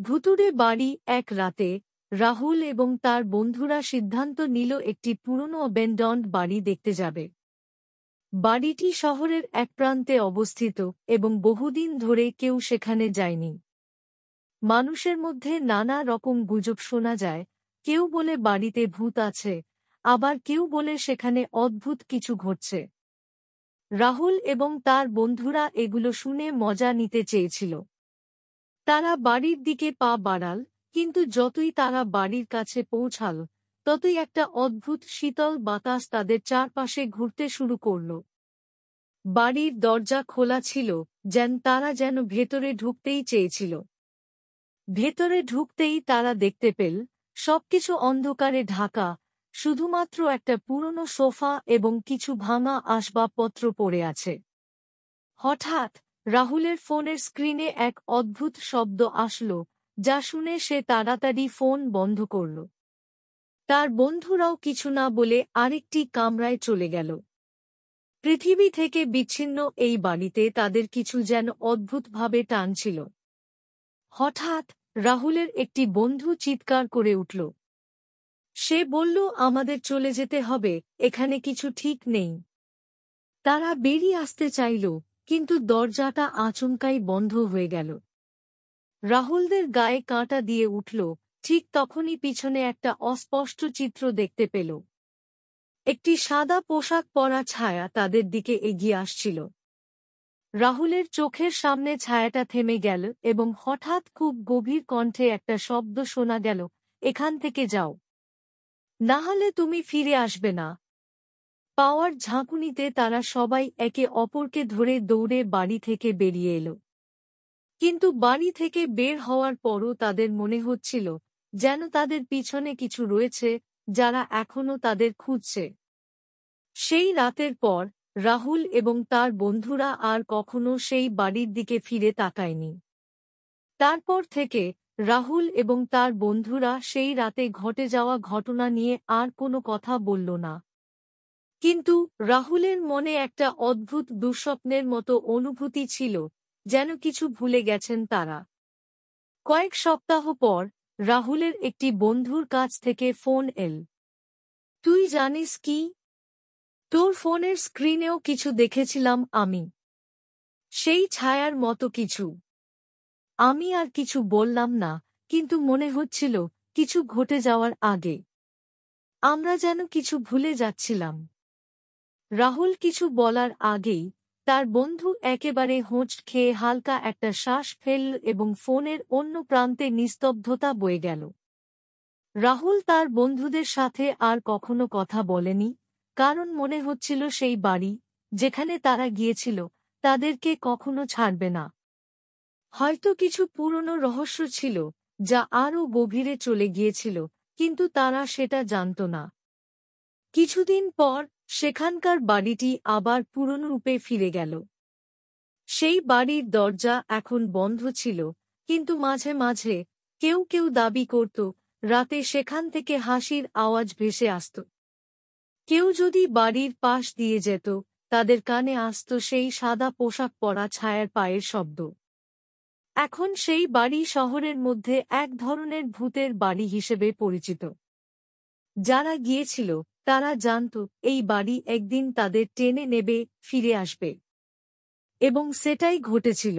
ভুতুড়ে বাড়ি। এক রাতে রাহুল এবং তার বন্ধুরা সিদ্ধান্ত নিল একটি পুরনো অ্যাবেন্ডন্ড বাড়ি দেখতে যাবে। বাড়িটি শহরের এক প্রান্তে অবস্থিত এবং বহুদিন ধরে কেউ সেখানে যায়নি। মানুষের মধ্যে নানা রকম গুজব শোনা যায়। কেউ বলে বাড়িতে ভূত আছে, আবার কেউ বলে সেখানে অদ্ভুত কিছু ঘটছে। রাহুল এবং তার বন্ধুরা এগুলো শুনে মজা নিতে চেয়েছিল। তারা বাড়ির দিকে পা বাড়াল, কিন্তু যতই তারা বাড়ির কাছে পৌঁছাল, ততই একটা অদ্ভুত শীতল বাতাস তাদের চারপাশে ঘুরতে শুরু করল। বাড়ির দরজা খোলা ছিল, তারা যেন ভেতরে ঢুকতেই চেয়েছিল। ভেতরে ঢুকতেই তারা দেখতে পেল সবকিছু অন্ধকারে ঢাকা, শুধুমাত্র একটা পুরনো সোফা এবং কিছু ভাঙা আসবাবপত্র পড়ে আছে। হঠাৎ রাহুলের ফোনের স্ক্রিনে এক অদ্ভুত শব্দ আসল, যা শুনে সে তাড়াতাড়ি ফোন বন্ধ করল। তার বন্ধুরাও কিছু না বলে আরেকটি কামরায় চলে গেল। পৃথিবী থেকে বিচ্ছিন্ন এই বাড়িতে তাদের কিছু যেন অদ্ভুতভাবে টানছিল। হঠাৎ রাহুলের একটি বন্ধু চিৎকার করে উঠল। সে বলল, আমাদের চলে যেতে হবে, এখানে কিছু ঠিক নেই। তারা বেরিয়ে আসতে চাইল, কিন্তু দরজাটা আচমকাই বন্ধ হয়ে গেল। রাহুলদের গায়ে কাঁটা দিয়ে উঠল। ঠিক তখনই পিছনে একটা অস্পষ্ট চিত্র দেখতে পেল। একটি সাদা পোশাক পরা ছায়া তাদের দিকে এগিয়ে আসছিল। রাহুলের চোখের সামনে ছায়াটা থেমে গেল এবং হঠাৎ খুব গভীর কণ্ঠে একটা শব্দ শোনা গেল, এখান থেকে যাও, না হলে তুমি ফিরে আসবে না। পাওয়ার ঝাঁকুনিতে তারা সবাই একে অপরকে ধরে দৌড়ে বাড়ি থেকে বেরিয়ে এলো। কিন্তু বাড়ি থেকে বের হওয়ার পরও তাদের মনে হচ্ছিল যেন তাদের পিছনে কিছু রয়েছে, যারা এখনও তাদের খুঁজছে। সেই রাতের পর রাহুল এবং তার বন্ধুরা আর কখনো সেই বাড়ির দিকে ফিরে তাকায়নি। তারপর থেকে রাহুল এবং তার বন্ধুরা সেই রাতে ঘটে যাওয়া ঘটনা নিয়ে আর কোনো কথা বলল না। কিন্তু রাহুলের মনে একটা অদ্ভুত দুঃস্বপ্নের মতো অনুভূতি ছিল, যেন কিছু ভুলে গেছেন তারা। কয়েক সপ্তাহ পর রাহুলের একটি বন্ধুর কাছ থেকে ফোন এল। তুই জানিস কি, তোর ফোনের স্ক্রিনেও কিছু দেখেছিলাম আমি, সেই ছায়ার মতো কিছু। আমি আর কিছু বললাম না, কিন্তু মনে হচ্ছিল কিছু ঘটে যাওয়ার আগে আমরা যেন কিছু ভুলে যাচ্ছিলাম। রাহুল কিছু বলার আগেই তার বন্ধু একেবারে হোঁচ খেয়ে হালকা একটা শ্বাস ফেলল এবং ফোনের অন্য প্রান্তে নিস্তব্ধতা বয়ে গেল। রাহুল তার বন্ধুদের সাথে আর কখনো কথা বলেনি, কারণ মনে হচ্ছিল সেই বাড়ি যেখানে তারা গিয়েছিল তাদেরকে কখনো ছাড়বে না। হয়তো কিছু পুরনো রহস্য ছিল যা আরও গভীরে চলে গিয়েছিল, কিন্তু তারা সেটা জানত না। কিছুদিন পর সেখানকার বাড়িটি আবার পুরনো রূপে ফিরে গেল। সেই বাড়ির দরজা এখন বন্ধ ছিল, কিন্তু মাঝে মাঝে কেউ কেউ দাবি করত রাতে সেখান থেকে হাসির আওয়াজ ভেসে আসত। কেউ যদি বাড়ির পাশ দিয়ে যেত, তাদের কানে আসত সেই সাদা পোশাক পরা ছায়ার পায়ের শব্দ। এখন সেই বাড়ি শহরের মধ্যে এক ধরনের ভূতের বাড়ি হিসেবে পরিচিত। যারা গিয়েছিল তারা জানত এই বাড়ি একদিন তাদের টেনে নেবে, ফিরে আসবে। এবং সেটাই ঘটেছিল।